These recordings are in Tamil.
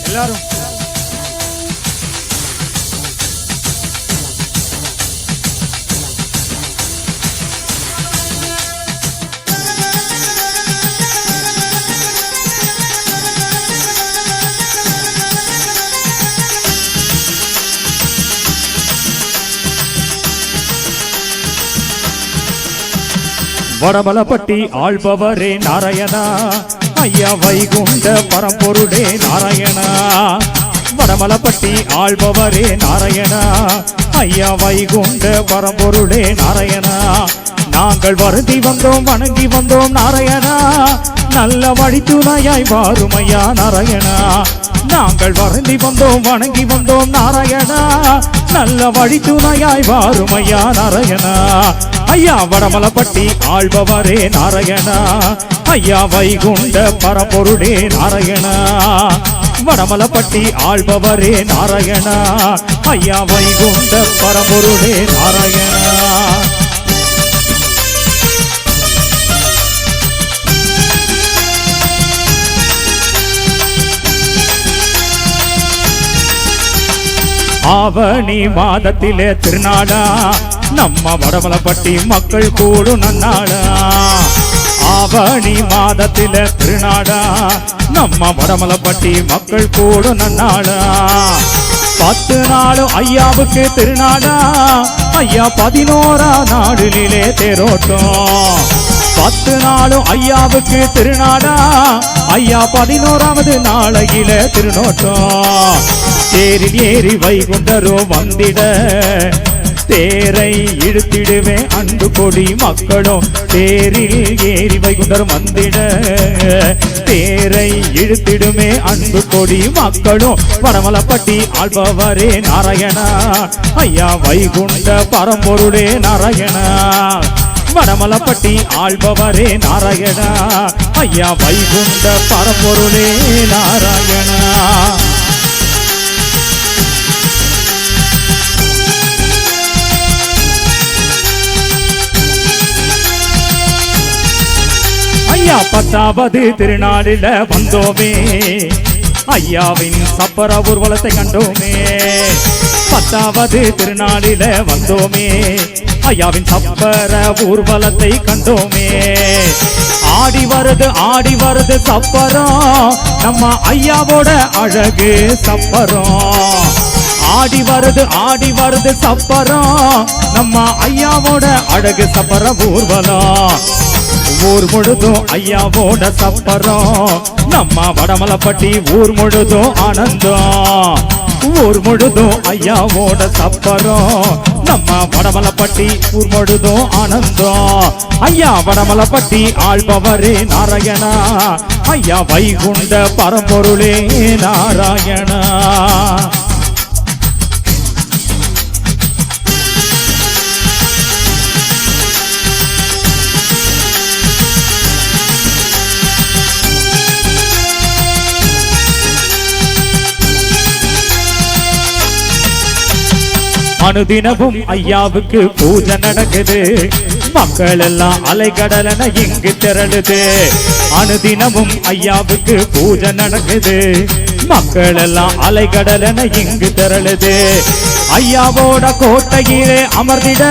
எல்லாரும் வடமலப்பட்டி ஆள்பவரே நாராயணா, ஐயா வைகுண்ட பரம்பொருளே நாராயணா. வடமலப்பட்டி ஆள்பவரே நாராயணா, ஐயா வைகுண்ட பரம்பொருளே நாராயணா. நாங்கள் வருந்தி வந்தோம் வணங்கி வந்தோம் நாராயணா, நல்ல வழித்துணையாய் வாரும் ஐயா நாராயணா. நாங்கள் வருந்தி வந்தோம் வணங்கி வந்தோம் நாராயணா, நல்ல வழித்துணையாய் வாரும் ஐயா நாராயணா. ஐயா வடமலப்பட்டி ஆள்பவரே நாராயணா, ஐயா வைகுண்ட பரம்பொருளே நாராயணா. வடமலப்பட்டி ஆள்பவரே நாராயணா, ஐயா வைகுண்ட பரம்பொருளே நாராயணா. ஆவணி மாதத்திலே திருநாளா, நம்ம வடமலப்பட்டி மக்கள் கூடும் நன்னாளா. ஆவணி மாதத்திலே திருநாளா, நம்ம வடமலப்பட்டி மக்கள் கூடும் நன்னாளா. 10 நாளும் ஐயாவுக்கு திருநாளா, ஐயா 11ஆம் நாளிலே தேரோட்டம். 10 நாளும் ஐயாவுக்கு திருநாளா, ஐயா 11ஆவது நாளையிலே திருநோட்டம். தேரில் ஏறி வைகுண்டரோ வந்திட, தேரை இழுத்திடுவேன் அன்பு கொடி மக்களும். தேரில் ஏறி வைகுண்டரும் வந்திட, தேரை இழுத்திடுமே அன்பு கொடி மக்களும். வடமலப்பட்டி ஆள்பவரே நாராயணா, ஐயா வைகுண்ட பரம்பொருளே நாராயணா. வடமலப்பட்டி ஆள்பவரே நாராயணா, ஐயா வைகுண்ட பரம்பொருளே நாராயணா. ஐயா 10ஆவது திருநாளில வந்தோமே, ஐயாவின் சப்பர ஊர்வலத்தை கண்டோமே. 10ஆவது திருநாளில வந்தோமே, ஐயாவின் சப்பர ஊர்வலத்தை கண்டோமே. ஆடி வருது சப்பரம், நம்ம ஐயாவோட அழகு சப்பரம். ஆடி வருது சப்பரம், நம்ம ஐயாவோட அழகு சப்பர ஊர்வலம். ஊர் முழுதும் ஐயாவோட சப்பரம், நம்ம வடமலப்பட்டி ஊர் முழுதும் ஆனந்தம். ஊர் முழுதும் ஐயாவோட சப்பரம், நம்ம வடமலப்பட்டி ஊர் முழுதும் ஆனந்தம். ஐயா வடமலப்பட்டி ஆள்பவரே நாராயணா, ஐயா வைகுண்ட பரம்பொருளே நாராயணா. அனுதினமும் ஐயாவுக்கு பூஜை நடக்குது, மக்கள் எல்லாம் அலைகடலன இங்கு திரளுது. அனுதினமும் ஐயாவுக்கு பூஜை நடக்குது, மக்கள் எல்லாம் அலைகடலன இங்கு திரளுது. ஐயாவோட கோட்டையிலே அமர்ந்திட,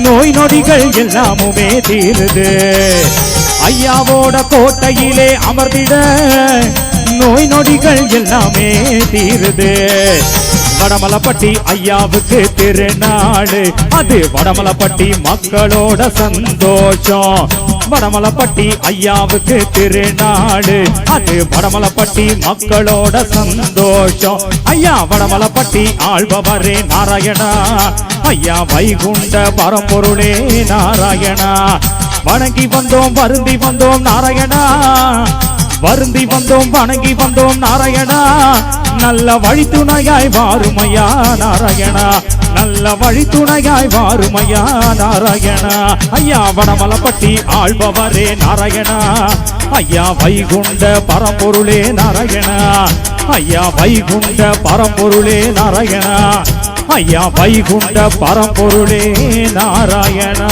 நோய் நொடிகள் எல்லாமுமே தீருது. ஐயாவோட கோட்டையிலே அமர்ந்திட, நோய் நொடிகள் எல்லாமே தீருது. வடமலப்பட்டி ஐயாவுக்கு திருநாடு, அது வடமலப்பட்டி மக்களோட சந்தோஷம். வடமலப்பட்டி ஐயாவுக்கு திருநாடு, அது வடமலப்பட்டி மக்களோட சந்தோஷம். ஐயா வடமலப்பட்டி ஆள்பவரே நாராயணா, ஐயா வைகுண்ட பரம்பொருளே நாராயணா. வணங்கி வந்தோம் வருந்தி வந்தோம் நாராயணா, வருந்தி வந்தோம் வணங்கி வந்தோம் நாராயணா. நல்ல வழித்துணையாய் வாருமையா நாராயணா, நல்ல வழித்துணையாய் வாருமையா நாராயணா. ஐயா வடமலப்பட்டி ஆள்பவரே நாராயணா, ஐயா வைகுண்ட பரம்பொருளே நாராயணா. ஐயா வைகுண்ட பரம்பொருளே நாராயணா, ஐயா வைகுண்ட பரம்பொருளே நாராயணா.